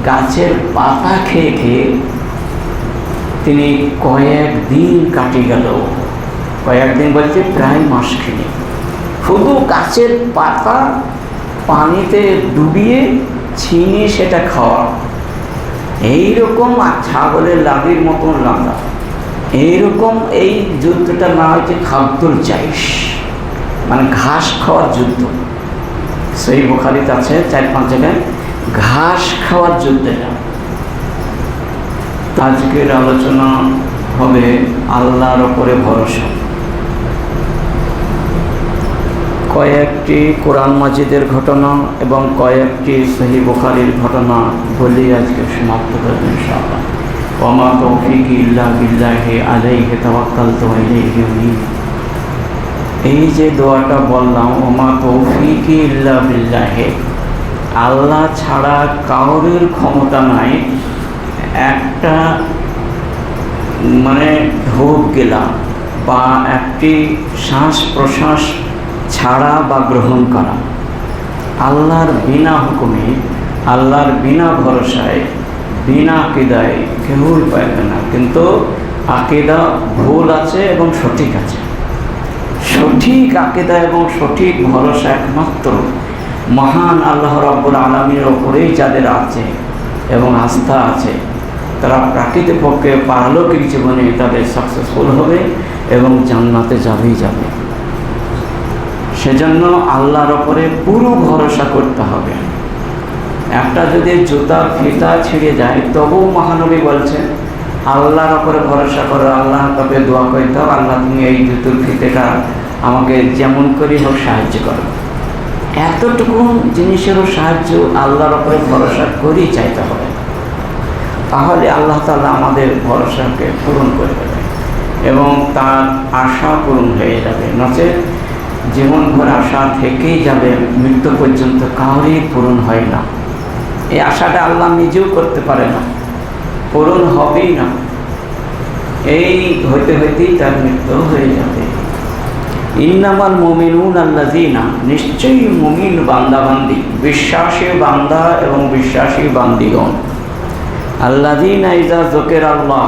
গাছের পাতা খেয়ে খেয়ে তিনি কয়েকদিন কাটিয়ে গেল, কয়েকদিন বলতে প্রায় মাসখানেক শুধু গাছের পাতা পানিতে ডুবিয়ে ছিনিয়ে সেটা খাওয়া। এইরকম ছাগলের লাদির মতন লাদা, এইরকম এই যুদ্ধটা না হয়েছে খাদ্যুল চাইশ, মানে ঘাস খাওয়ার যুদ্ধ। সেই বুখারীতে আছে 4-5 জায়গায় ঘাস খাওয়ার যুদ্ধটা। আজকের আলোচনা হবে আল্লাহর ওপরে ভরসা। কয়েকটি কোরআন মাজিদের ঘটনা এবং কয়েকটি সহিহ বুখারীর ঘটনা বলি আজকে সমাপ্ত করব ইনশাআল্লাহ। ওয়া মা তৌফিকি ইল্লা বিল্লাহি আলাইহি তাওয়াক্কালতু ওয়া ইলাইহি উনীব। এই যে দোয়াটা বললাম, ওয়া মা তৌফিকি ইল্লা বিল্লাহি, আল্লাহ ছাড়া কাউরের ক্ষমতা নাই একটা মানে ঢোক গেলা বা একটি শ্বাস প্রশ্বাস ছাড়া বা গ্রহণ করা, আল্লাহর বিনা হুকুমে, আল্লাহর বিনা ভরসায়, বিনা আকিদায় কেউই পারবে না। কিন্তু আকিদা ভুল আছে এবং সঠিক আছে। সঠিক আকিদা এবং সঠিক ভরসা একমাত্র মহান আল্লাহ রাব্বুল আলামিনের ওপরেই যাদের আছে এবং আস্থা আছে, তারা প্রকৃতপক্ষে পারলৌকিক জীবনে তাদের সাকসেসফুল হবে এবং জান্নাতে যাবেই যাবে। সেজন্য আল্লাহর ওপরে পুরো ভরসা করতে হবে। একটা যদি জুতা ফিতা ছিঁড়ে যায় তবুও মহানবী বলছেন আল্লাহর ওপরে ভরসা করো, আল্লাহ তবে দোয়া করতে হবে, আল্লাহ তুমি এই জুতোর ফিতেটা আমাকে যেমন করি হোক সাহায্য করো। এতটুকু জিনিসেরও সাহায্য আল্লাহর ওপরে ভরসা করেই চাইতে হবে, তাহলে আল্লাহ তাআলা আমাদের ভরসাকে পূরণ করে দেবে এবং তার আশা পূরণ হয়ে যাবে। নচেত জীবনভর আশা থেকেই যাবে, মৃত্যু পর্যন্ত কাউরই পূরণ হয় না। এই আশাটা আল্লাহ নিজেও করতে পারে না, পূরণ হবেই না। এই হইতে হইতেই তার মৃত্যু হয়ে যাবে। ইন্নামাল মুমিনুন আল্লাযীনা, নিশ্চয়ই মুমিন বান্দাবান্দি, বিশ্বাসী বান্দা এবং বিশ্বাসী বান্দিগণ, আল্লাযীনা ইযা যুকিরাল্লাহ,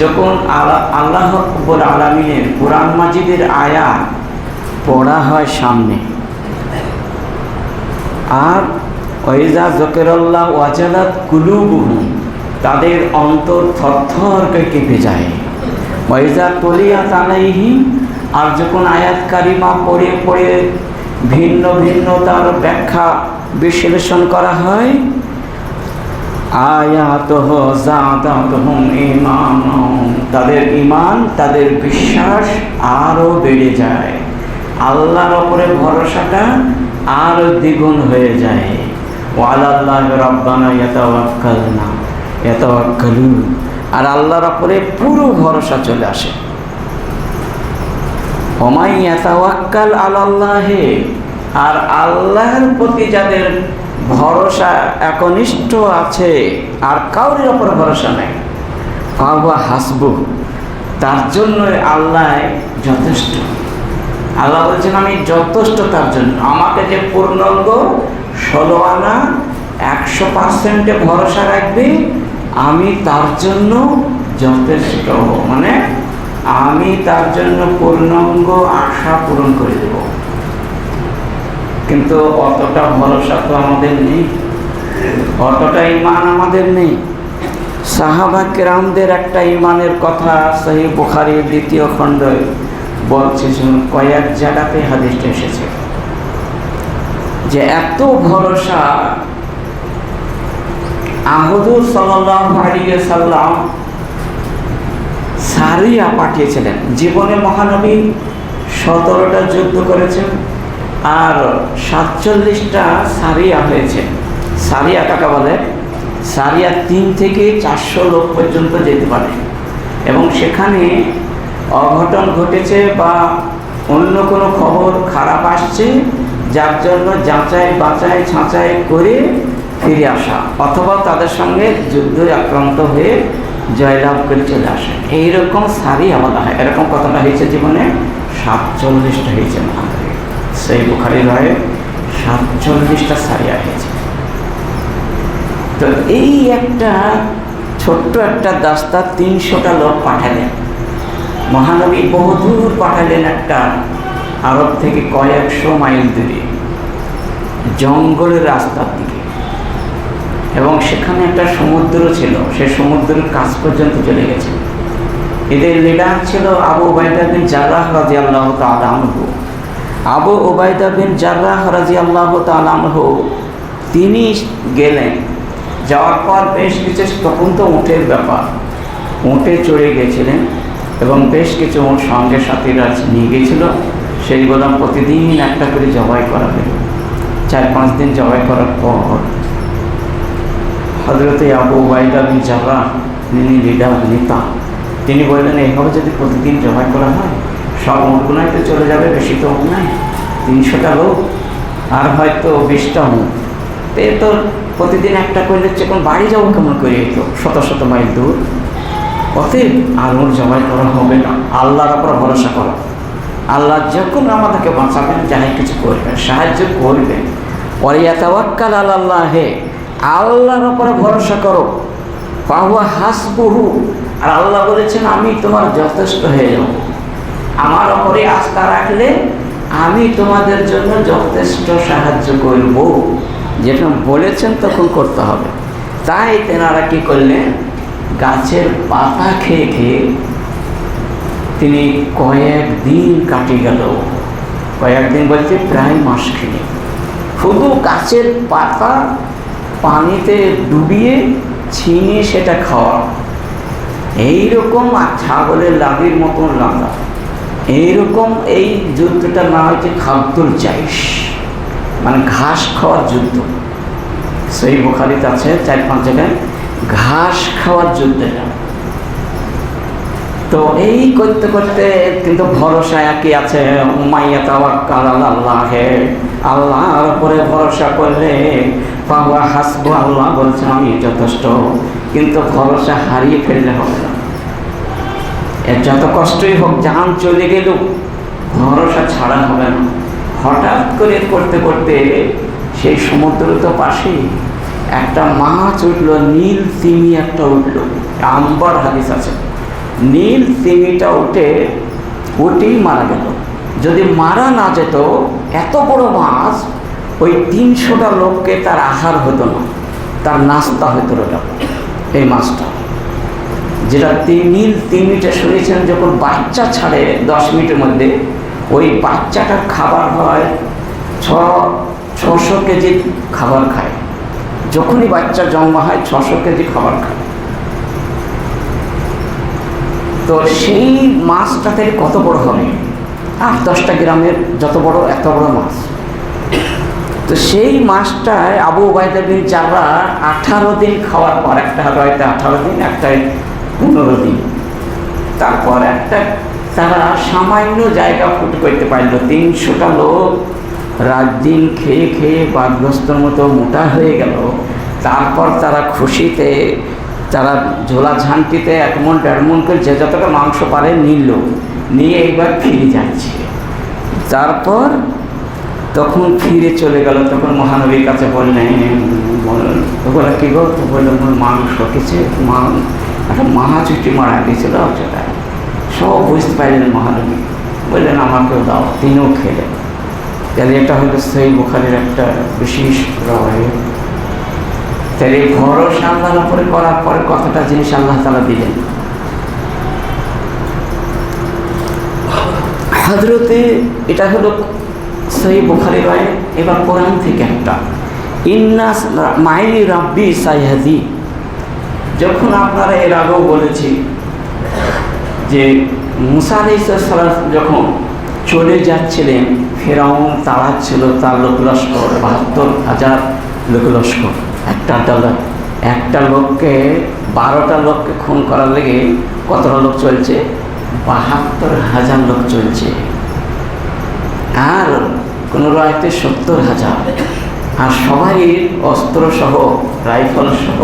যখন আল্লাহ রাব্বুল আলামিনের কুরআন মাজিদের আয়াত পড়া হয় সামনে, আর ওয়াইজা যুকিরাল্লাহ ওয়াজালাত কুলুবুহুম, তাদের অন্তর থরথর করে কেঁপে যায়। ওয়াইজা তুলিয়াত আলাইহিম, আর যখন আয়াত কারিমা পড়ে পড়ে ভিন্ন ভিন্ন তার ব্যাখ্যা বিশ্লেষণ করা হয়, আয়াতুহু যাদাতুহুম ঈমানা, তাদের ঈমান, তাদের বিশ্বাস আরও বেড়ে যায়, আল্লাহর ওপরে ভরসাটা আরও দ্বিগুণ হয়ে যায়। ওয়া আলাল্লাহি রাব্বানা ইয়াতাওয়াক্কালুন, আর আল্লাহর ওপরে পুরো ভরসা চলে আসে। ওমাই ইয়াতাওয়াক্কাল আলাল্লাহি, আর আল্লাহর প্রতি যাদের ভরসা একনিষ্ঠ আছে আর কাউরির ওপর ভরসা নেই, ফাহুয়া হাসবু, তার জন্য আল্লাহ যথেষ্ট। আল্লাহ বলছেন আমি যথেষ্ট তার জন্য, আমাকে যে পূর্ণাঙ্গ 16 আনা 100% ভরসা রাখবে, আমি তার জন্য যথেষ্ট, মানে আমি তার জন্য পূর্ণাঙ্গ আশা পূরণ করে দেব। কিন্তু অতটা ভরসা তো আমাদের নেই, অতটা ঈমান আমাদের নেই। সাহাবা কেরামদের একটা ঈমানের কথা সহিহ বুখারীর 2য় খণ্ডে বলছে, কয়েক জায়গাতে হাদিসটা এসেছে যে এত ভরসা হুজুর সাল্লাল্লাহু আলাইহি ওয়াসাল্লাম সারিয়া পাঠিয়েছিলেন। জীবনে মহানবী 17টা যুদ্ধ করেছেন আর 47টা সারিয়া হয়েছে। সারিয়া কাকে বলে? সারিয়া 3 থেকে 400 লোক পর্যন্ত যেতে পারে, এবং সেখানে অঘটন ঘটেছে বা অন্য কোনো খবর খারাপ আসছে, যার জন্য যাচাই বাছাই ছাঁচাই করে ফিরে আসা, অথবা তাদের সঙ্গে যুদ্ধে আক্রান্ত হয়ে জয়লাভ করে চলে আসে, এইরকম সারিয়া বলা হয়। এরকম কথাটা হয়েছে জীবনে 47টা হয়েছে। সেই বুখারীর রায়ে 47টা সারিয়া হয়েছে। তো এই একটা ছোট্ট একটা দাস্তা 300টা লোক পাঠালেন। মহানবী বহুদূর পাঠালেন, একটা আরব থেকে কয়েকশো মাইল দূরে জঙ্গলের রাস্তার দিকে, এবং সেখানে একটা সমুদ্র ছিল, সে সমুদ্রের কাছ পর্যন্ত চলে গেছে। এদের লিডার ছিল আবু উবাইদা বিন জাররাহ রাদিয়াল্লাহু তাআলা আনহু। আবু উবাইদা বিন জাররাহ রাদিয়াল্লাহু তাআলা আনহু তিনি গেলেন। যাওয়ার পর বেশ কিছু, তখন তো উটের ব্যাপার, উটে চড়ে গেছিলেন এবং বেশ কিছু উট সঙ্গে সাথীরা নিয়ে গিয়েছিল। সেইগুলো প্রতিদিন একটা করে জবাই করা হলো। 4-5 দিন জবাই করার পর হযরতে আবু উবাইদা বিন জাররাহ, তিনি লিডার, নেতা, তিনি বললেন এইভাবে যদি প্রতিদিন জবাই করা হয় সব উটগুলোই তো চলে যাবে, বেশি তো উট নাই, 300টা লোক আর হয়তো 20টা উট, এ তো প্রতিদিন একটা করলে যখন বাড়ি যাবো কেমন করে, এই তো শত শত মাইল দূর, অতএব আর ওর জবাই করা হবে না। আল্লাহর উপর ভরসা করো, আল্লাহ যখন আমাদেরকে বাঁচাবেন, যাই কিছু করবেন, সাহায্য করবেন। ওয়ালিয়াতাওয়াক্কাল আলাল্লাহি, আল্লাহর উপর ভরসা করো। ফাহুয়া হাসবুহু, আর আল্লাহ বলেছেন আমি তোমার যথেষ্ট হয়ে যাব। আমার উপরে আস্থা রাখলে আমি তোমাদের জন্য যথেষ্ট সাহায্য করব। যেটা বলেছেন তখন করতে হবে। তাই তেনারা কি করলেন, গাছের পাতা খেয়ে খেয়ে তিনি কয়েকদিন কাটে গেল, কয়েকদিন বলতে প্রায় মাস খেয়ে শুধু গাছের পাতা পানিতে ডুবিয়ে ছিনিয়ে সেটা খাওয়া। এইরকম ছাগলের লাভির মতন লাগা, এইরকম এই যুদ্ধটার নাম হচ্ছে খাদ্যুল জাইশ, মানে ঘাস খাওয়ার যুদ্ধ। সেই বুখারীতে আছে 4-5 জায়গায় ঘাস খাওয়ার যুদ্ধটা। তো এই করতে করতে কিন্তু ভরসা একই আছে, উমাইয়াতাওয়াক্কাল আলাল্লাহি, আল্লাহর উপরে ভরসা করলে ফাহুয়া হাসবু, আল্লাহ বলছেন আমি যথেষ্ট। কিন্তু ভরসা হারিয়ে ফেললে হবে না। এর যত কষ্টই হোক, জান চলে গেল, ভরসা ছাড়া হবে না। হঠাৎ করে করতে করতে সেই সমুদ্র তো পাশেই একটা মাছ উঠলো, নীল তিমি একটা উঠলো, আম্বার হাদিস আছে। নীল তিমিটা উঠেই মারা গেল। যদি মারা না যেত, এত বড় মাছ, ওই 300টা লোককে তার আহার হতো না, তার নাস্তা হতো ওটা, এই মাছটা। যেটা নীল তিমিটা শুনেছেন যখন বাচ্চা ছাড়ে 10 মিনিটের মধ্যে, ওই বাচ্চাটার খাবার হয় 600 কেজি খাবার খায়। যখনই বাচ্চা জন্ম হয় 600 কেজি খাবার খায়। তো সেই মাছটা থেকে কত বড় হবে, 8-10টা গ্রামের যত বড়, এত বড় মাছ। তো সেই মাছটায় আবু উবাইদা বিন জাররাহ 18 দিন খাওয়ার পর, একটা হয়তো 18 দিন, একটা 15 দিন, তারপর একটা তারা সামান্য জায়গা ফুট করতে পারল। 300টা লোক রাত দিন খেয়ে খেয়ে বাদগ্রস্তর মতো মোটা হয়ে গেল। তারপর তারা খুশিতে, তারা ঝোলা ঝান্টিতে 1 মণ 1.5 মণ করে যে যতটা মাংস পারে নিয়ে এইবার ফিরে যাচ্ছে। তারপর তখন ফিরে চলে গেল। তখন মহানবীর কাছে বললেন, ওগুলো কী গো? তো বললেন মাংস কিছু, একটা মাছ উঠে মারা গেছিল, সেটা সব বুঝতে পারলেন মহানবী। বললেন আমাকেও দাও, তিনিও খেলেন। তাহলে এটা হলো সেই বুখারীর একটা বিশেষ রওয়ায়াত। তাহলে ভরসা আল্লাহর উপরে করার পরে কতটা জিনিস আল্লাহ তাআলা দিলেন। হযরতে, এটা হলো সেই বুখারীর রওয়ায়াত। এবার কোরআন থেকে একটা, ইন্না মাই রাব্বি সাইহাদি। যখন আপনারা এর আগেও বলেছি যে মুসা আলাইহিস সালাম যখন চলে যাচ্ছিলেন, ফেরাউন তাড়াচ্ছিল তার লোকলস্কর, ৭২,০০০ লোকলস্কর। একটা লোককে 12টা লোককে খুন করার লেগে কতটা লোক চলছে? ৭২,০০০ লোক চলছে। আর কোনো রায়তে ৭০,০০০। আর সবাই অস্ত্রসহ, রাইফেল সহ,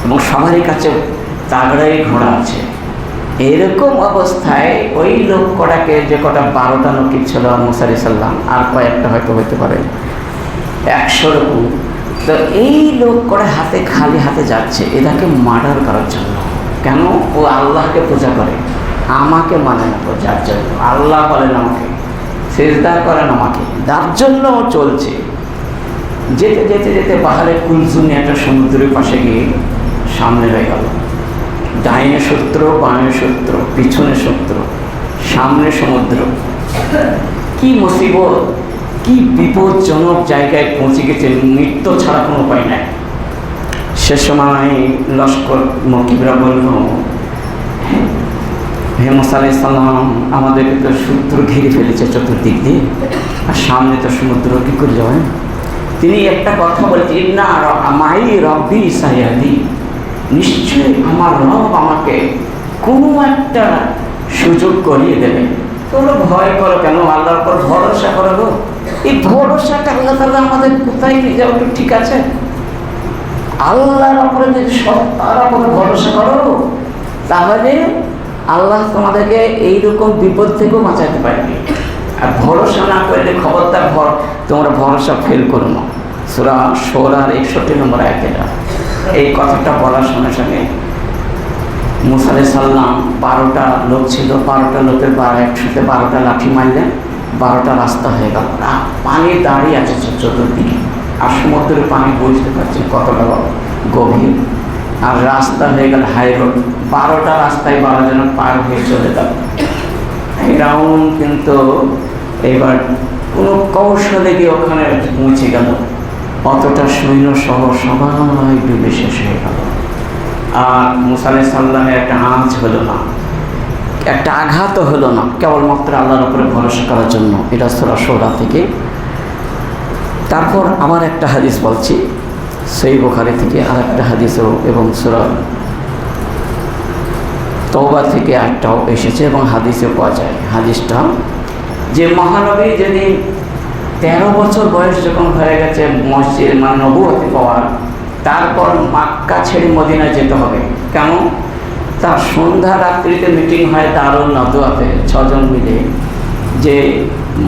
এবং সবারই কাছে তাগড়াই ঘোড়া আছে। এরকম অবস্থায় ওই লোক কটাকে, যে কটা 12টা লোকই ছিল মুসা আলাইহিস সালাম, আর কয়েকটা হয়তো হইতে পারে 100 রকম, তো এই লোক করে হাতে খালি হাতে যাচ্ছে এটাকে মার্ডার করার জন্য। কেন? ও আল্লাহকে পূজা করে, আমাকে মানে না যার জন্য। আল্লাহ বলেন আমাকে, সেজদা করেন আমাকে, তার জন্য চলছে। যেতে যেতে যেতে পাহাড়ে কুলসুনি একটা সমুদ্রের পাশে গিয়ে সামনে হয়ে গেল। ডাইনে শত্র, বামে শত্রু, পিছনে শত্রু, সামনে সমুদ্র। কি মুসিবত, কি বিপজ্জনক জায়গায় পৌঁছে গেছে, মৃত্যু ছাড়া কোনো উপায় নাই। সে সময় লস্কর মকিবরা বলল, হে মুসা আলাইহিস সালাম, আমাদেরকে তো শত্রু ঘিরে ফেলেছে চতুর্দিক দিয়ে, আর সামনে তো সমুদ্র, কী করে যাবেন? তিনি একটা কথা বলেছেন, ইন্না মাই রব্বি সাইয়াদি, নিশ্চয়ই আমার রব আমাকে কোনো একটা সুযোগ করিয়ে দেবে। তোমরা ভয় করো কেন? আল্লাহর উপর ভরসা করো গো। এই ভরসাটা আল্লাহ তাআলা আমাদের কোথায় নিয়ে যাও? ঠিক আছে, আল্লাহর উপরে যদি সত্তার উপরে ভরসা করো, তাহলে আল্লাহ তোমাদেরকে এইরকম বিপদ থেকেও বাঁচাতে পারবে। আর ভরসা না করলে খবরদার তোমরা ভরসা ফেল করো না। সূরা শূরার 61 নম্বর আয়াতে এই কথাটা বলার সঙ্গে সঙ্গে মুসা আলাইহিস সালাম 12টা লোক ছিল, 12টা লোকের একসাথে 12টা লাঠি মারলেন, 12টা রাস্তা হয়ে গেল। পানি দাঁড়িয়ে আছে চতুর্দিকে, আর সমুদ্রের পানি বুঝতে পারছেন কতটা গভীর, আর রাস্তা হয়ে গেল হাই রোড। 12টা রাস্তায় 12 জন পার হয়ে চলে গেল। ফিরআউন কিন্তু এবার কোনো কৌশলে গিয়ে ওখানে পৌঁছে গেল, অতটা সৈন্য সহ সবাই ডুবে শেষ হয়ে গেল। আর মুসা আলাইহিস সালামের একটা আঁচ হলো না, একটা আঘাতও হলো না, কেবলমাত্র আল্লাহর উপরে ভরসা করার জন্য। এটা সূরা শূরা থেকে। তারপর আমার একটা হাদিস বলছি সহিহ বুখারী থেকে, আর একটা হাদিসও এবং সূরা তওবা থেকে একটাও এসেছে এবং হাদিসে পাওয়া যায়। হাদিসটা যে মহানবী যদি 13 বছর বয়স যখন হয়ে গেছে মসজিদ মানে নবুয়ত পাওয়ার, তারপর মক্কা ছেড়ে মদিনা যেতে হবে। কেন? তার সন্ধ্যা রাত্রিতে মিটিং হয় দারুল নাদওয়াতে 6 জন মিলে, যে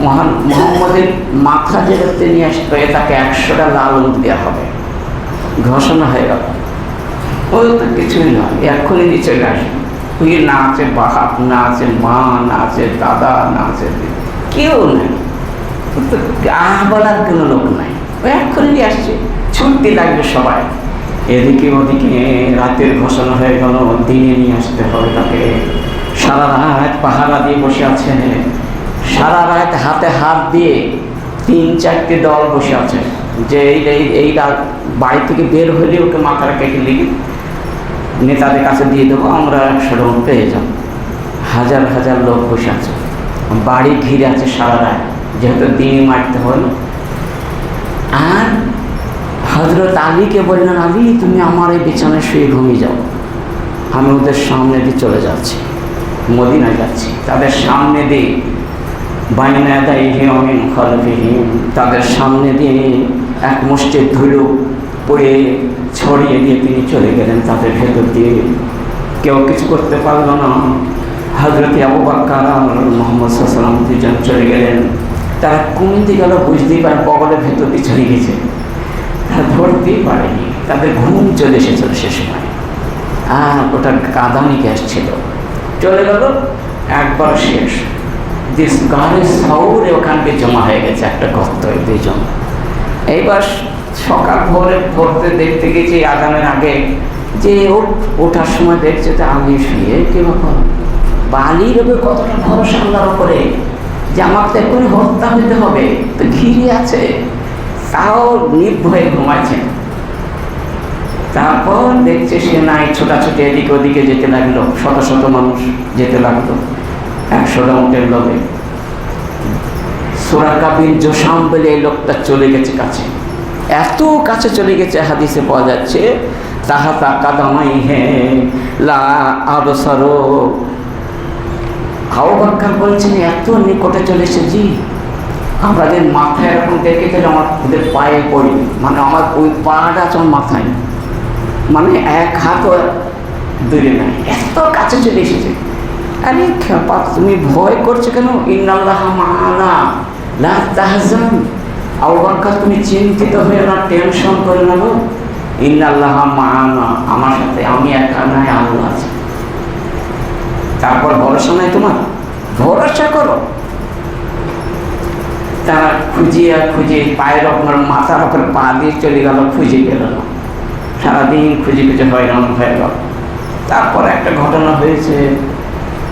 মুহাম্মদের মাথা যেটাতে নিয়ে আসবে তাকে 100টা লাল উট দেওয়া হবে। ঘোষণা হয়ে গেল। ওই তো কিছুই নয়, এক্ষুনি নিচে আসবে। ওই না আছে বাপ, না আছে মা, না আছে দাদা, না আছে কেউ নেই, তো বলার কোনো লোক নাই। ওই এক্ষুনি আসছে, ছুটতে লাগবে সবাই। এদিকে ওদিকে রাতের ঘোষণা হয়ে গেল, দিনে নিয়ে আসতে হবে তাকে। সারা রাত পাহারা দিয়ে বসে আছে, সারা রাত হাতে হাত দিয়ে 3-4টে দল বসে আছে, যে এই রাত বাড়ি থেকে বের হলে ওকে মাথাটা কেটে লিখে নেতাদের কাছে দিয়ে দেবো, আমরা 100 জন পেয়ে যাব। হাজার হাজার লোক বসে আছে, বাড়ি ঘিরে আছে সারা রাত, যেহেতু দিনে মারতে হলো। আর হযরত আলীকে বললেন, আলী তুমি আমার এই বিছানায় শুয়ে ঘুমিয়ে যাও, আমি ওদের সামনে দিয়ে চলে যাচ্ছি, মদিনায় যাচ্ছি। তাদের সামনে দিয়ে বাইনা ইয়াদাইহি ওয়া মিন খালফিহি, তাদের সামনে দিয়ে এক মুষ্টি ধুলো পড়ে ছড়িয়ে দিয়ে তিনি চলে গেলেন তাদের ভেতর দিয়ে। কেউ কিছু করতে পারল না। হযরত আবু বকর আর মুহাম্মদ সাল্লাল্লাহু আলাইহি ওয়াসাল্লাম দুজন চলে গেলেন। তারা কমতে গেল, বুঝতেই পারে বগলের ভেতর দিয়ে চলে গেছে, তারা ধরতেই পারেনি। তাদের ঘুম চলে এসেছিল সে সময়, আর ওটা কাঁদানি গ্যাস ছিল। চলে গেল, একবার শেষ। গাড়ির শহরে ওখানকে জমা হয়ে গেছে একটা গর্ত, 2 জন। এইবার সকাল ভোরে ভোরতে দেখতে গেছি আজানের আগে, যে ওঠার সময় দেখছে যে আমি শুয়ে কে ব্যাপার, বালির ওপরে কতটা ভরসা আল্লাহর উপরে, যে আমার তো এক্ষুনি হত্যা হতে হবে, তো ঘিরে আছে, তাও নির্ভয়ে ঘুমাচ্ছেন। তারপর দেখছে সে নাই, ছোটাছুটি এদিকে ওদিকে যেতে লাগলো, শত শত মানুষ যেতে লাগলো 100টা উটের লোভে। সুরাকা বিন জোশাম বলে এই লোকটা চলে গেছে কাছে, এত কাছে চলে গেছে, হাদিসে পাওয়া যাচ্ছে তাহাতা কাদামাই হে লা আবসারো। আবু বকর বলছেন এত নিকটে চলে এসেছি, আমরা যে মাথায় এরকম দেখে গেলে আমার ওদের পায়ে পড়ি, মানে আমার ওই পাটা আছে আমার মাথায়, মানে এক হাতও দূরে নাই, এত কাছে চলে এসেছে। আরে খেপা তুমি ভয় করছো কেন? ইন্নাল্লাহা মা'ানা লা তাহজান, আবু বকর তুমি চিন্তিত হয়ে না, টেনশন করে না গো, ইন্নাল্লাহ মা'ানা, আমার সাথে আমি একা নাই, আল্লাহ আছে। তারপর ভরসা নাই তোমার, ভরসা করো। তারা খুঁজিয়া খুঁজে পায়ের আপনার মাথার ওপর পা দিয়ে চলে গেল, খুঁজে পেল না। সারাদিন খুঁজে খুঁজে হয়রান হয়ে গেল। তারপর একটা ঘটনা হয়েছে,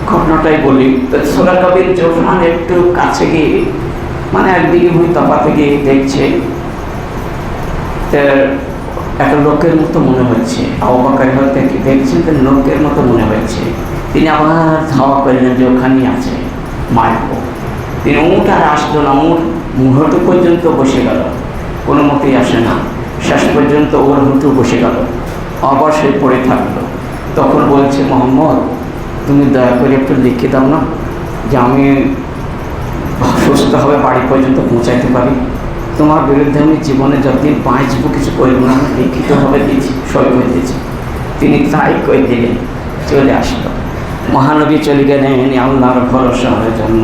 ঘটনাটাই বলি। তো সূরা কবির যখন একটু কাছে গিয়ে, মানে একদিকে ভূমি তফাতে গিয়ে দেখছে, একটা লোকের মতো মনে হচ্ছে। আবু বকর হয়তো দেখছেন যে লোকের মতো মনে হচ্ছে। তিনি আবার ধাওয়া করলেন যে ওখানেই আছে মায়ের। তিনি উঠ আর আসলো না, উঠ মুহূর্ত পর্যন্ত বসে গেল, কোনো মতেই আসে না। শেষ পর্যন্ত ওর হুঁটু বসে গেল, আবার সে পড়ে থাকলো। তখন বলছে, মোহাম্মদ তুমি দয়া করে একটু লিখে দাও না, যে আমি সুস্থভাবে বাড়ি পর্যন্ত পৌঁছাইতে পারি। তোমার বিরুদ্ধে আমি জীবনে যতদিন বাঁচবো কিছু করব না, আমি লিখিতভাবে দিয়েছি, সই করে দিয়েছি। তিনি তাই করে দিলেন, চলে আসলো। মহানবী চলে গেলেন আল্লাহর ভরসার জন্য।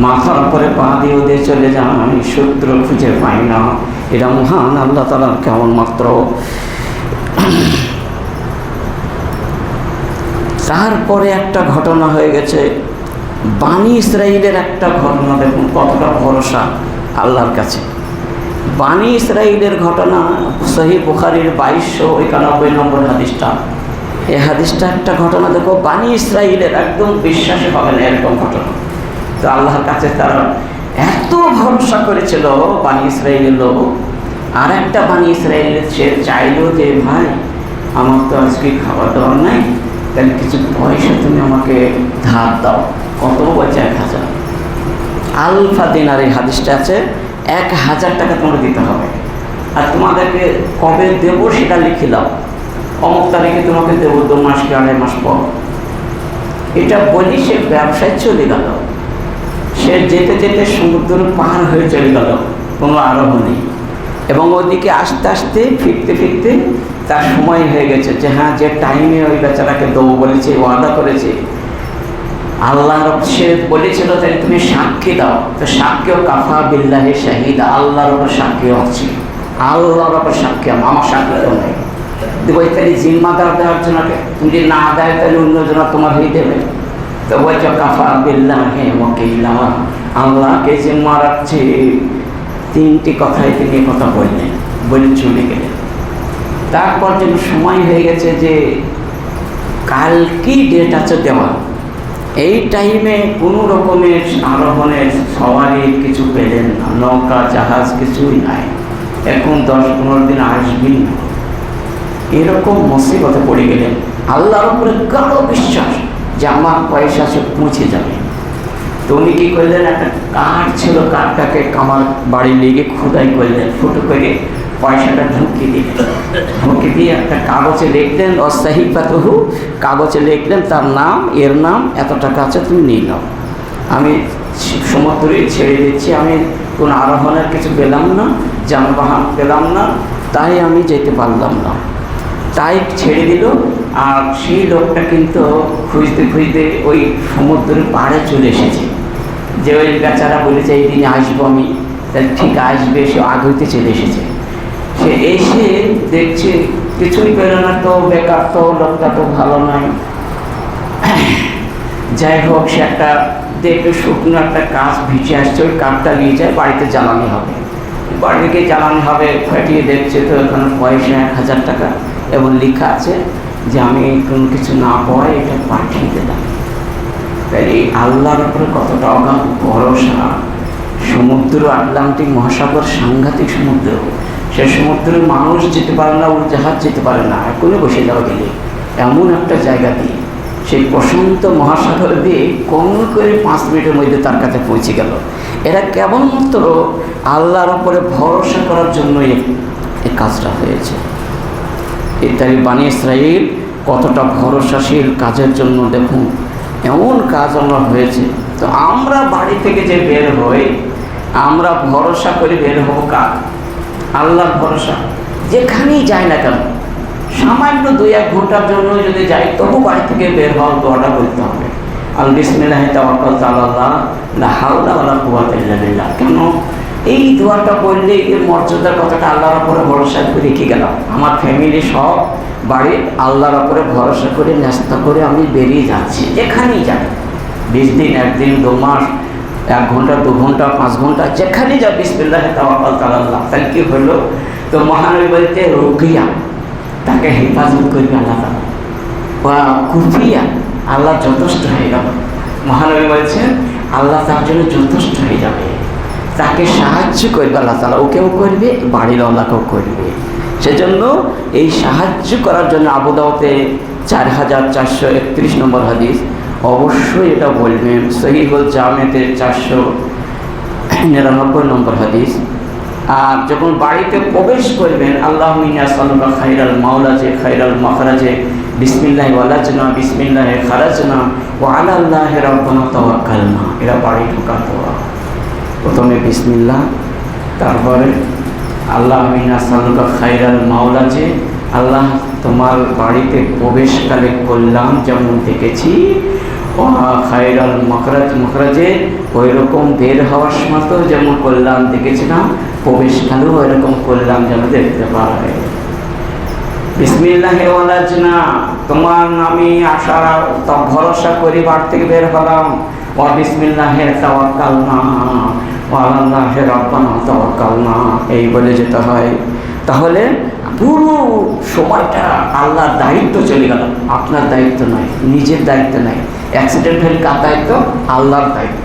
মাথার উপরে পা দিয়ে ওদের চলে যান, সূত্র খুঁজে পাই না। এটা মহান আল্লাহ তাআলার কেমন মাত্র। তারপরে একটা ঘটনা হয়ে গেছে, বানি ইসরাইলের একটা ঘটনা। দেখুন কতটা ভরসা আল্লাহর কাছে। বানি ইসরাইলের ঘটনা সহিহ বুখারীর 2291 নম্বর হাদিসটা। এই হাদিসটা একটা ঘটনা, দেখো বানি ইসরাইলের একদম বিশ্বাসে হবে না এরকম ঘটনা। তো আল্লাহর কাছে তারা এত ভরসা করেছিল বানি ইসরাইলের লোক। আর একটা বানি ইসরাইলের সে চাইলো যে ভাই আমার তো আজকে খাবার দাবার নাই, তাহলে কিছু পয়সা তুমি আমাকে ধার দাও। কত বলছে? 1000 আলফা দিনার। এই হাদিসটা আছে, 1000 টাকা তোমাকে দিতে হবে। আর তোমাদেরকে কবে দেবো সেটা লিখে দাও, অমুক তারিখে তোমাকে দেবো, 2 মাস কি 2.5 মাস পর। এটা বলি সে ব্যবসায় চলে গেল। সে যেতে যেতে সমুদ্র পার হয়ে চলে গেল, কোনো আরোহ নেই। এবং ওদিকে আস্তে আস্তে ফিরতে ফিরতে তার সময় হয়ে গেছে, যে হ্যাঁ যে টাইমে ওই বেচারাকে দেবো বলেছে, ওয়াদা করেছে আল্লাহর, সে বলেছিল তাই তুমি সাক্ষী দাও। তো সাক্ষীও কাফা বিল্লাহি শাহিদা, আল্লাহর ওপর সাক্ষীও আছে, আল্লাহর ওপর সাক্ষী, আমার সাক্ষী তো নেই। দেবো তাহলে জিম্মাদার দেওয়ার জন্য, তুমি যদি না দেয় তাহলে অন্যজন তোমার হয়ে দেবে। তো বলছো কাফা বিল্লাহি ওয়াকিলা, আল্লাহকে জিম্মা রাখছে। 3টি কথায় তিনি কথা বললেন, বলে চলে গেলেন। তারপর যেন সময় হয়ে গেছে যে কালকেই ডেট আছে দেওয়া, এই টাইমে কোনো রকমের আরোহণের সওয়ারির কিছু পেলেন না, নৌকা জাহাজ কিছুই নাই, এখন 10-15 দিন আসবেই না। এরকম মুসিবতে পড়ে গেলেন। আল্লাহর উপরে গাঢ় বিশ্বাস যে আমার পয়সা সে পৌঁছে যাবে। তো উনি কী করলেন, একটা কাঠ ছিল, কাঠটাকে কামার বাড়ি লেগে খোদাই করলেন, ফুটো করে পয়সাটা ঢুকিয়ে দিলেন। ঢুকে দিয়ে একটা কাগজে লিখলেন, অসাহিফাতুহু, কাগজে লিখলেন তার নাম, এর নাম, এত টাকা আছে তুমি নিয়ে নাও, আমি সমুদ্রে ছেড়ে দিচ্ছি। আমি কোনো আরোহণের কিছু পেলাম না, যানবাহন পেলাম না, তাই আমি যেতে পারলাম না, তাই ছেড়ে দিল। আর সেই লোকটা কিন্তু খুঁজতে খুঁজতে ওই সমুদ্রের পাড়ে চলে এসেছে, যে ওই বেচারা বলেছে এই দিনে আসবো আমি, তাহলে ঠিক আসবে, সে আগ হইতে চলে এসেছে। সে এসে দেখছে কিছুই পেল না, তো বেকার, তো লোকটা তো ভালো নয়। যাই হোক, সে একটা দেখে শুকনো একটা কাজ ভিজে আসছে, ওই কাঠটা নিয়ে যায়, বাড়িতে জ্বালানি হবে। বাড়িতে জ্বালানি হবে, ফাটিয়ে দেখছে তো এখানে পয়সা 1000 টাকা, এবং লেখা আছে যে আমি কোনো কিছু না পাওয়ায় এটা পাঠিয়ে দিলাম। তাই এই আল্লাহর উপরে কতটা অগাধ ভরসা। সমুদ্র, আটলান্টিক মহাসাগর সাংঘাতিক সমুদ্র, সে সমুদ্রে মানুষ যেতে পারে না, ওর জাহাজ যেতে পারে না, এখনই বসে যাওয়া গেলে এমন একটা জায়গা দিয়ে সেই প্রশান্ত মহাসাগর দিয়ে কম করে 5 মিনিটের মধ্যে তার কাছে পৌঁছে গেল। এরা কেবলমাত্র আল্লাহর উপরে ভরসা করার জন্যই এই কাজটা হয়েছে। তাই বানি ইসরাইল কতটা ভরসাশীল কাজের জন্য দেখুন এমন কাজ আমরা হয়েছে। তো আমরা বাড়ি থেকে যে বের হই, আমরা ভরসা করে বের হব কার? আল্লাহর ভরসা। যেখানেই যাই না কেন, সামান্য 2-1 ঘন্টার জন্য যদি যাই, তবু বাড়ি থেকে বের হওয়ার দোয়াটা বলতে হবে, আল বিসমিল্লাহি তাওয়াক্কালতু আলাল্লাহ লা হাওলা ওয়ালা কুওয়াতা ইল্লা বিল্লাহ। কেন? এই দোয়াটা বললে এর মর্যাদার কথাটা আল্লাহর উপরে ভরসা করে রেখে গেলাম। আমার ফ্যামিলি সব বাড়ি আল্লাহর উপরে ভরসা করে ন্যস্ত করে আমি বেরিয়ে যাচ্ছি, যেখানেই যাই, 20 দিন, 1 দিন, 2 মাস, 1 ঘন্টা, 2 ঘন্টা, 5 ঘন্টা, যেখানে যা বিসমিল্লাহ তাওয়াক্কালতু আলাল্লাহ। তাই কি হলো, তো মহানবী বলতে রুকিয়া, তাকে হেফাজত করবে আল্লাহ তাআলা, বা কুফিয়া, আল্লাহ যথেষ্ট হয়ে গেল। মহানবী বলছেন আল্লাহ তার জন্য যথেষ্ট হয়ে যাবে, তাকে সাহায্য করবে আল্লাহ তাআলা, ওকেও করবে, বাড়ির আল্লাহকেও করবে। সেজন্য এই সাহায্য করার জন্য আবু দাউদে 4431 নম্বর হাদিস, অবশ্যই এটা বলবেন। সহিহুল জামেতে 499 নম্বর হাদিস। আর যখন বাড়িতে প্রবেশ করবেন, আল্লাহুম্মা ইন্নী আসআলুকা খাইরাল মাওলাজে খাইরাল মাখরাজে বিসমিল্লাহি ওয়ালাজনা বিসমিল্লাহি খারাজনা ওয়া আলাল্লাহি রাব্বানা তাওয়াক্কালনা। এরা বাড়ি ঢোকার দোয়া। প্রথমে বিসমিল্লাহ, তারপরে আল্লাহুম্মা ইন্নী আসআলুকা খাইরাল মাওলাজে, আল্লাহ তোমার বাড়িতে প্রবেশকালে কল্যাণ যেমন দেখেছি, খাইরাল মখরাজে ওই রকম বের হওয়ার সময় তো যেমন কল্যাণ দেখেছিলাম, প্রবেশকালেও ওই রকম কল্যাণ যেন দেখতে পারে। বিসমিল্লাহি ওয়ালাজনা, তোমার নামে আশা ভরসা করি বাড়ি থেকে বের হলাম, ওয়া বিসমিল্লাহি তাওয়াক্কালনা ওয়া আলাল্লাহি রাব্বানা তাওয়াক্কালনা, এই বলে যেতে হয়। তাহলে পুরো সময়টা আল্লাহর দায়িত্ব চলে গেল, আপনার দায়িত্ব নয়, নিজের দায়িত্ব নয়। অ্যাক্সিডেন্ট হলে কার দায়িত্ব? আল্লাহর দায়িত্ব।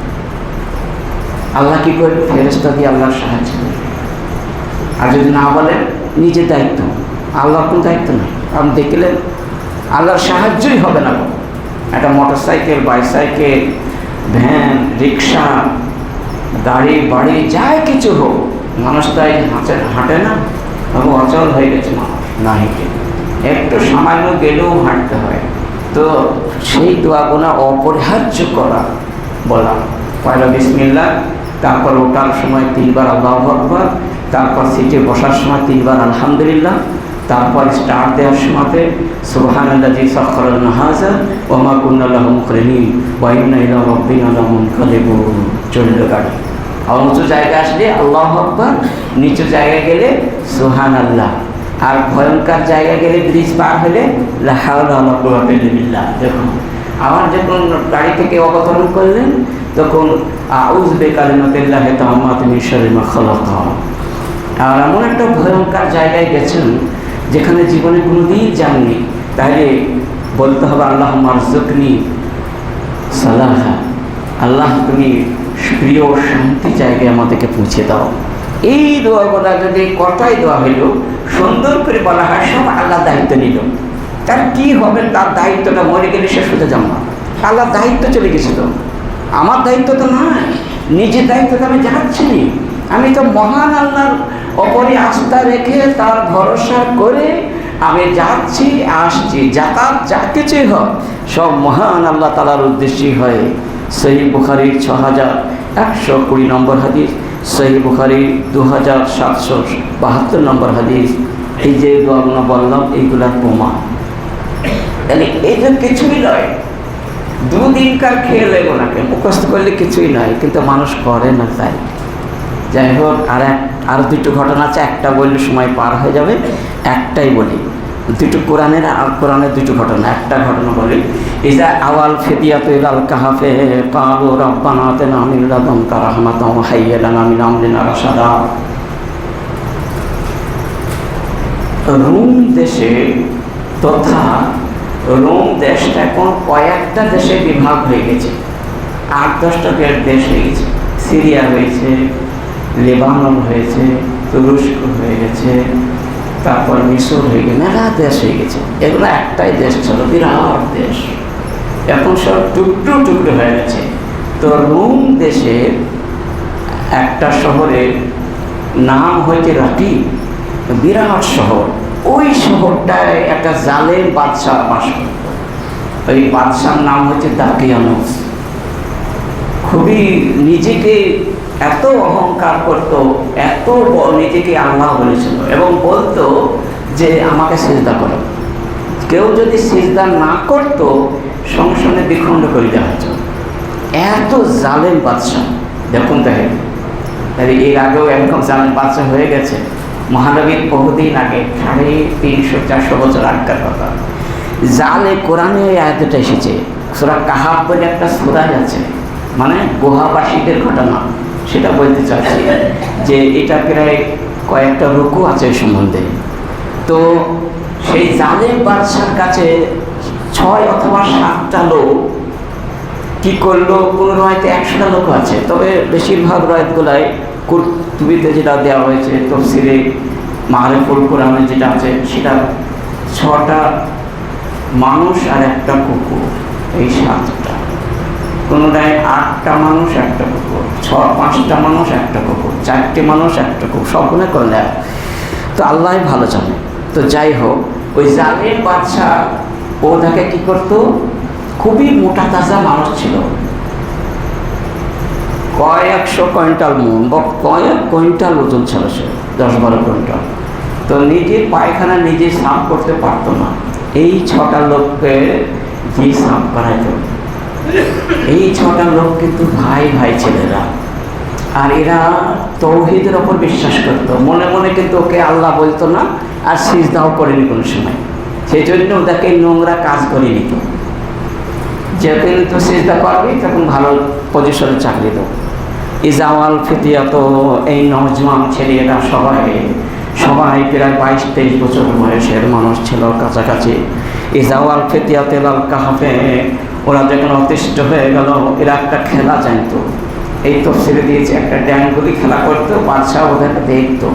আল্লাহ কী করবে? ফেরেশতা দিয়ে আল্লাহর সাহায্য করবে। আর যদি না বলেন নিজের দায়িত্ব, আল্লাহর কোনো দায়িত্ব নয়। আপনি দেখলেন আল্লাহর সাহায্যই হবে না। একটা মোটরসাইকেল, বাইসাইকেল, ভ্যান, রিক্সা, গাড়ি বাড়ি যাই কিছু হোক, মানুষ তাই হাঁটে না, তবে অচল হয়ে গেছে মানুষ না হেঁটে, একটু সামান্য গেলেও হাঁটতে হয়। তো সেই দোয়াগুলো অপরিহার্য করা বলা, পয়লা বিসমিল্লাহ, তারপর ওঠার সময় 3 বার আল্লাহু আকবার, তারপর সিটে বসার সময় 3 বার আলহামদুলিল্লাহ, তারপর স্টার্ট দেওয়ার সময়তে সুবহানাল্লাযী সাখখারানা হাযা ওয়া মা কুন্না লাহু মুকরিনিন ওয়া ইন্না ইলা রাব্বিনা লামুনকালিবুন। চলল গাড়ি, উঁচু জায়গা আসলে আল্লাহু আকবার, নিচু জায়গায় গেলে সুবহানাল্লাহ, আর ভয়ঙ্কর জায়গায় গেলে ব্রিজ পার হলে লা হাওলা ওয়া লা কুওয়াতা ইল্লা বিল্লাহ। দেখুন আবার যখন গাড়ি থেকে অবতরণ করলেন তখন আউযু বিকালিমাতিল্লাহি তাম্মাতি মিন শাররি মা খালাক। আর এমন একটা ভয়ঙ্কর জায়গায় গেছেন যেখানে জীবনে কোনোদিন যাননি, তাহলে বলতে হবে আল্লাহুম্মা আরযুকনি সালাহা, আল্লাহ তুমি প্রিয় শান্তি জায়গায় আমাদেরকে পৌঁছে দাও। এই দোয়াগুলো যদি কথাই দেওয়া হইল, সুন্দর করে বলা হয়, সব আল্লাহ দায়িত্ব নিল। তার কি হবে? তার দায়িত্বটা মরে গেলে শেষ হতে যাব না, আল্লাহর দায়িত্ব চলে গেছে। তো আমার দায়িত্ব তো নয়, নিজের দায়িত্ব তো আমি যাচ্ছি, আমি তো মহান আল্লাহর ওপরে আস্থা রেখে তার ভরসা করে আমি যাচ্ছি আসছি। যাতায়াত যা কিছুই হয় সব মহান আল্লাহ তাআলার উদ্দেশ্যেই হয়। সহিহ বুখারীর 6120 নম্বর হাদিস, সহিহ বুখারীর 2772 নম্বর হাদিস। এই যে দোয়াগুলো বললাম এইগুলার প্রমাণ। তাহলে এই যে কিছুই নয়, 2 দিনকার খেয়ে লেগো নাকে মুখস্থ করলে কিছুই নয়, কিন্তু মানুষ করে না। তাই যাই হোক, আর 2টো ঘটনা আছে, একটা বললে সময় পার হয়ে যাবে, একটাই বলি। 2টো কোরআনের, আর কোরআনের 2টো ঘটনা। একটা ঘটনা বলি, ইজা আওয়াল ফিদিয়াতু ইলাল কাহাফে ক্বালু রাব্বানা আতিনা মিন লাদুনকা রাহমাতাও ওয়া হাইয়্যি লানা মিন আমরিনা রাশাদা। রোম দেশে তথা রোম দেশটা এখন কয়েকটা দেশে বিভাগ হয়ে গেছে, 8-10টা দেশ হয়ে গেছে। সিরিয়া হয়েছে, লেবানন হয়েছে, তুরস্ক হয়ে গেছে, তারপর মিশর হয়ে গেছে, মেলা দেশ হয়ে গেছে। এগুলো একটাই দেশ ছিল, বিরাট দেশ, এখন সব টুকরো টুকরো হয়ে গেছে। তো রোম দেশের একটা শহরের নাম হয়েছে রাকি, বিরাট শহর। ওই শহরটায় একটা জালেম বাদশাহ বাস করত। ওই বাদশার নাম হচ্ছে দাকিয়ানুস। খুবই নিজেকে এত অহংকার করত, এত নিজেকে আল্লাহ বলেছিল, এবং বলতো যে আমাকে সিজদা করো। কেউ যদি সিজদা না করত সঙ্গে সঙ্গে দ্বিখণ্ড করে দেওয়া হতো। এত জালেম বাদশাহ। দেখুন দেখেন, তাহলে এর আগেও এরকম জালেম বাদশা হয়ে গেছে। মহানবীর বহুদিন আগে, 350-400 বছর আগের কথা। জালে কোরআনে আয়াতটা এসেছে, সূরা কাহাফ বলে একটা সূরা আছে, মানে গুহাবাসীদের ঘটনা, সেটা বলতে চাচ্ছি যে এটা প্রায় কয়েকটা রুকু আছে এই সম্বন্ধে। তো সেই জালেম বাদশার কাছে 6 অথবা 7টা লোক কি করলো, কোনো রয়েতে 100টা লোক আছে, তবে বেশিরভাগ রয়েতগুলাই কুরতুবিতে যেটা দেওয়া হয়েছে, তফসিরে মারিফুল কোরআনে যেটা আছে, সেটা 6টা মানুষ আর একটা কুকুর, এই 7টা। কোনোটায় 8টা মানুষ একটা কুকুর, 5টা মানুষ একটা কুকুর, 4টে মানুষ একটা কুকুর, সবগুলো করে নেয়। তো আল্লাহ ভালো জানে। তো যাই হোক, ওই জালেম বাদশা ও তাকে কি করতো, খুবই মোটা তাজা মানুষ ছিল, কয়েকশো কুইন্টাল মন বা কয়েক কুইন্টাল ওজন ছিল সে, 10-12 কুইন্টাল। তো নিজের পায়খানা নিজে সাফ করতে পারতো না, এই 6টা লোককে যে সাফ করাইতো। এই 6টা লোক কিন্তু ভাই ভাই ছেলেরা, আর এরা তৌহিদের ওপর বিশ্বাস করতো, মনে মনে কিন্তু ওকে আল্লাহ বলতো না, আর সিজদাও করেনি কোনো সময়। সেই জন্য ওদেরকে নোংরা কাজ করে নিত, যেদিন তো সিজদা করবি তখন ভালো পজিশনে চাকরি দেবো। ইজাওয়াল ফিতিয়াত, এই নওজওয়ান ছেলেরা সবাই প্রায় 22-23 বছর বয়সের মানুষ ছিল কাছাকাছি। ইজাওয়াল ফিতিয়াতে লাল কাহাফে, ওরা যখন অতিষ্ঠ হয়ে গেল, এরা একটা খেলা জানতো, এই তফসিলে দিয়েছে, একটা ড্যাঙ্গুলি খেলা করতো, বাদশাহ ওদেরকে দেখতো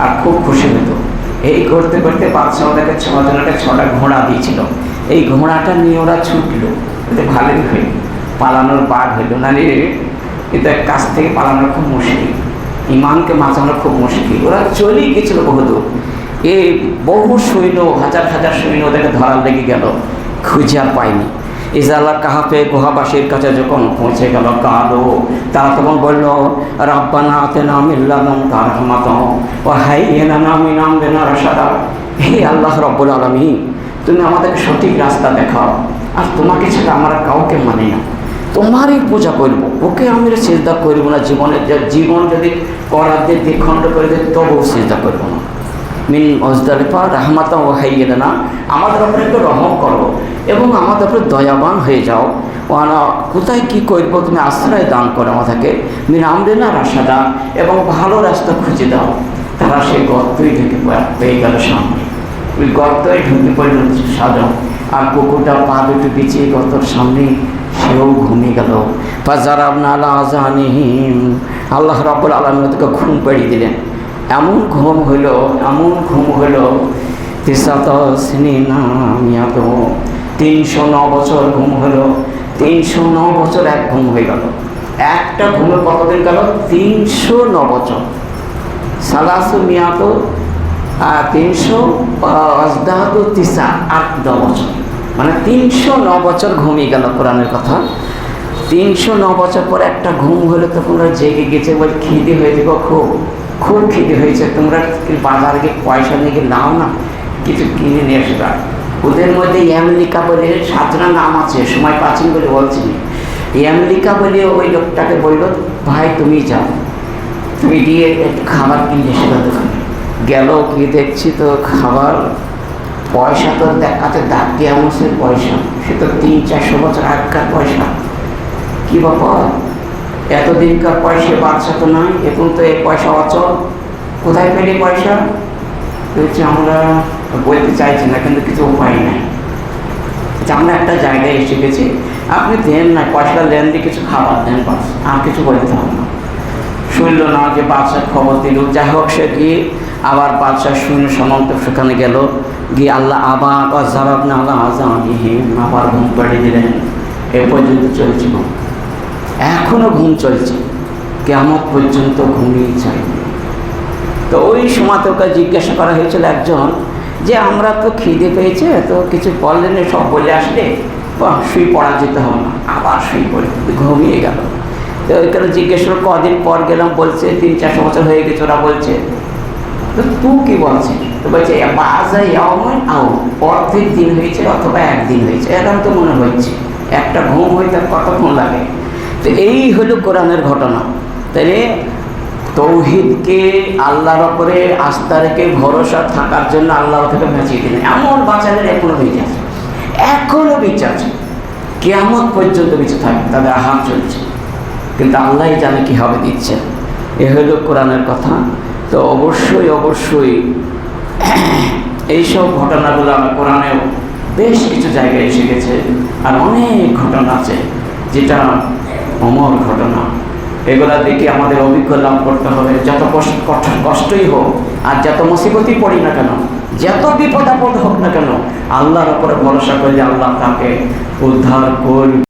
আর খুব খুশি হতো। এই করতে করতে বাদশাহ ওদেরকে 6 জনকে 6টা ঘোড়া দিয়েছিল। এই ঘোড়াটা নিয়ে ওরা ছুটলো, এতে ভালোই হইল, পালানোর বাঘ হইল, নাহলে এদের কাছ থেকে পালানো খুব মুশকিল, ইমানকে বাঁচানো খুব মুশকিল। ওরা চলেই গেছিল বহুদূর, এই বহু সৈন্য, হাজার হাজার সৈন্য ওদেরকে ধরার লেগে গেল, খুঁজে আর পায়নি। ইজালা কাহাফে গুহাবাসীর কাছে যখন পৌঁছে গেল, কাঁদো, তারা তখন বলল, রাব্বানা আতিনা মিন লাদুনকা রাহমাতাও ওয়া হাইয়্যি লানা মিন আমরিনা রাশাদা। হে আল্লাহ রাব্বুল আলামিন, তুমি আমাদেরকে সঠিক রাস্তা দেখাও, আর তোমাকে ছাড়া আমরা কাউকে মানি না, তোমারই পূজা করব, ওকে আমি সিজদা করব না, জীবন যদি করার দিয়ে দ্বিখণ্ড করে দেয় তবুও সিজদা করব না। মিন মুজদালিফা রাহমাতাও ওয়া হাইয়্যি লানা, আমাদের উপরে একটু রহম করো এবং আমাদের উপরে দয়াবান হয়ে যাও। ওয়ানা, কোথায় কী করব তুমি আশ্রয় দান করো আমাদেরকে, মিন আমরিনা রাশাদা, এবং ভালো রাস্তা খুঁজে দাও। তারা সেই গর্তই ঢুকে পেয়ে গেল সামনে, ওই গর্তই ঢুকে পড়ল সাজাও, আর কুকুরটা পা দুটো বিছিয়ে গর্তর সামনে সেও ঘুমিয়ে গেল। ফাজারাবনা আলা আযানিহিম, আল্লাহ রাব্বুল আলামিন ওদেরকে ঘুম পাড়িয়ে দিলেন। এমন ঘুম হইল, 309 বছর ঘুম হলো, 309 বছর এক ঘুম হয়ে গেল। একটা ঘুমে কতদিন গেল? 309 বছর। সালাসু মিয়াত 309 বছর, মানে 309 বছর ঘুমিয়ে গেল। কোরআনের কথা, 309 বছর পর একটা ঘুম হলো, তখন ওরা জেগে গেছে, বলে খিদে হয়েছে, খুব খিদে হয়েছে, তোমরা বাজারে গিয়ে পয়সা নিয়ে গিয়ে নাও না, কিছু কিনে নিয়ে আসবা। ওদের মধ্যে আমেরিকা বলে 7টা নাম আছে, সময় পাচ্ছেন বলে বলছি। আমেরিকা বলে ওই লোকটাকে বলল, ভাই তুমি যাও, তুমি গিয়ে একটু খাবার কিনে এসে দোকানে গেল, গিয়ে দেখছি তো খাবার, পয়সা তো দেখাতে দাগ দিয়ে আমসের পয়সা, সে তো 300-400 বছর আগেকার পয়সা। কি বাবা, এতদিনকার পয়সা বাচ্চা তো নয়, এখন তো এই পয়সা অচল, কোথায় পেলে পয়সা? বলছে আমরা বলতে চাইছি না, কিন্তু কিছু উপায় নাই, আমরা একটা জায়গায় এসে গেছি, আপনি দেন না পয়সাটা, লেন দিয়ে কিছু খাবার দেন, বাস, আর কিছু বলতে হবে না। শুনল না যে বাদশাহ খবর দিল, যাই হোক সে গিয়ে আবার বাদশাহ সৈন্য সামন্ত সেখানে গেল, গিয়ে আল্লাহ আবার জারাবনা আলা আযানিহিম, আবার ঘুম পাড়িয়ে দিলেন। এ পর্যন্ত চলছে ঘুম, এখনো ঘুম চলছে, কিয়ামত পর্যন্ত ঘুমিয়ে চাই। তো ওই সময় ওকে জিজ্ঞাসা করা হয়েছিল একজন, যে আমরা তো খিদে পেয়েছে, তো কিছু বললেন, সব বলে আসলে শুয়ে পড়া যেতে হবে না, আবার শুয়ে পড়ে ঘুমিয়ে গেল। তো ওইখানে জিজ্ঞেস করে, কদিন পর গেলাম, বলছে 300-400 বছর হয়ে গেছে। ওরা বলছে, তো তুই কি বলছে? তো বলছে অর্ধেক দিন হয়েছে অথবা একদিন হয়েছে, এরকম তো মনে হচ্ছে, একটা ঘুম হইতে কতক্ষণ লাগে। তো এই হলো কোরআনের ঘটনা। তাহলে তৌহিদকে আল্লাহর ওপরে আস্থা রেখে ভরসা থাকার জন্য আল্লাহ থেকে বাঁচিয়ে দিলেন। এমন বাঁচালেন এখনো বেঁচে আছে, এখনো বেঁচে আছে, কিয়ামত পর্যন্ত বেঁচে থাকে, তাদের আহার চলছে, কিন্তু আল্লাহ জানে কীভাবে দিচ্ছেন। এ হলো কোরআনের কথা। তো অবশ্যই অবশ্যই এইসব ঘটনাগুলো আমার কোরআনেও বেশ কিছু জায়গায় এসে গেছে, আর অনেক ঘটনা আছে যেটা অমর ঘটনা। এগুলা দেখে আমাদের অভিজ্ঞ লাভ করতে হবে। যত কষ্টই হোক আর যত মুসিবতই পড়ি না কেন, যত বিপদ আপদ হোক না কেন, আল্লাহর উপরে ভরসা করলে আল্লাহ তাকে উদ্ধার করবে।